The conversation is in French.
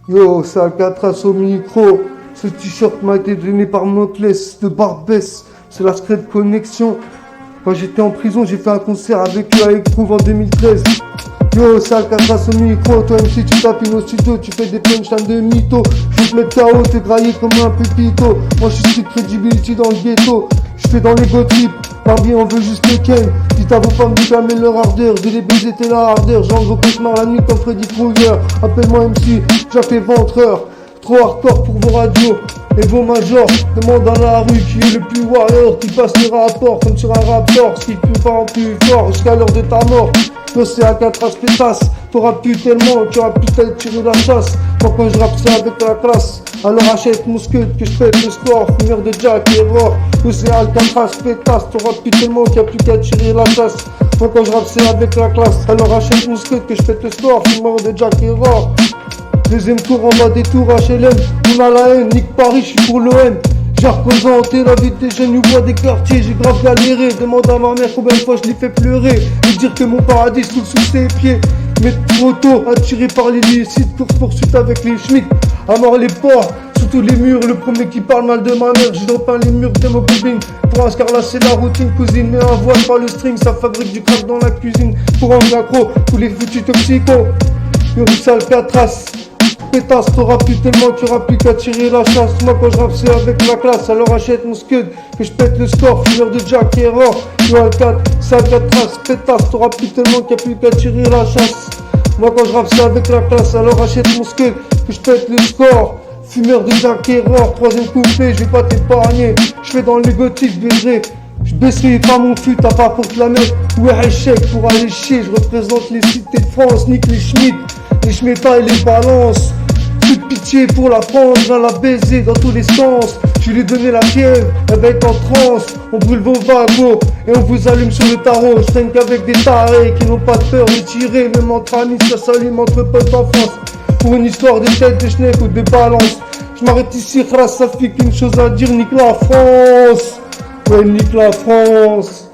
Yo, c'est Alcatraz au micro. Ce t-shirt m'a été donné par Montless de Barbès. C'est la Secret Connexion. Quand j'étais en prison, j'ai fait un concert avec eux avec Trouve en 2013. Yo, c'est Alcatraz au micro. Toi, même si tu tapes au studio, tu fais des punchlines de mytho. Je vais te mettre KO, te grailler comme un pépito. Moi, je suis street credibility dans le ghetto. Je fais dans les gothip. Barbie, on veut juste le ken. Dites à vos femmes de calmer leur ardeur. Je les baiser, t'es la hardeur. J'en vos cauchemars la nuit comme Freddy Krueger. Appelle-moi MC, j'ai fait ventreur. Trop hardcore pour vos radios et vos majors. Demande dans la rue qui est le plus warrior, qui passe le rapport comme sur un raptor. Ce qui plus fort en plus fort jusqu'à l'heure de ta mort. Toi c'est Alcatraz pétasse, t'auras pu tellement, tu auras pu t'être tiré la chasse. Moi quand je rappe c'est avec la classe, alors achète mon scud que je pète le score. Fumeur de Jack et Roar. Toi c'est Alcatraz pétasse, t'auras pu tellement qu'il n'y a plus qu'à tirer la chasse. Moi quand je rappe c'est avec la classe, alors achète mon scud que je pète le score. Fumeur de Jack et Roar. Deuxième tour en bas des tours HLM, on a la haine, nique Paris, je suis pour l'OM. J'ai représenté la vie des jeunes, du bois des quartiers, j'ai grave galéré. Demande à ma mère combien de fois je l'ai fait pleurer. Et dire que mon paradis se trouve sous ses pieds. Mais trop tôt, attiré par l'illicite, course poursuite avec les schmitts. À mort les porcs, sous tous les murs, le premier qui parle mal de ma mère. J'ai repeint les murs de mon copine. Pour un scarlat c'est la routine cousine. Mais un voile pas le string, ça fabrique du crack dans la cuisine. Pour un accro, tous les foutus toxicos. Yoris Alcatraz. Pétasse, t'auras plus tellement qu'il n'y aura plus qu'à tirer la chasse. Moi quand je rappe c'est avec la classe, alors achète mon scud que je pète le score. Fumeur de Jack et Roar. Yo Alcatraz, c'est Alcatraz. Pétasse, t'auras plus tellement qu'il n'y a plus qu'à tirer la chasse. Moi quand je rappe c'est avec la classe, alors achète mon scud que je pète le score. Fumeur de Jack et Roar. Troisième couplet, je vais pas t'épargner. Je fais dans les gothiques, baiserai. Je baisserai pas mon fut à part pour te la mettre. Ouais, échec pour aller chier. Je représente les cités de France, nique les schmitts. Les schmettas et les balances. Plus de pitié pour la France, viens la baiser dans tous les sens. Je lui ai donné la fièvre, elle va être en transe. On brûle vos wagons et on vous allume sur le tarot. Je traîne qu'avec des tarés qui n'ont pas de peur de tirer. Même entre amis, ça s'allume entre potes d'enfance. Pour une histoire de tête de schneck ou de balance. Je m'arrête ici, ça fait qu'une chose à dire, nique la France. Ouais, nique la France.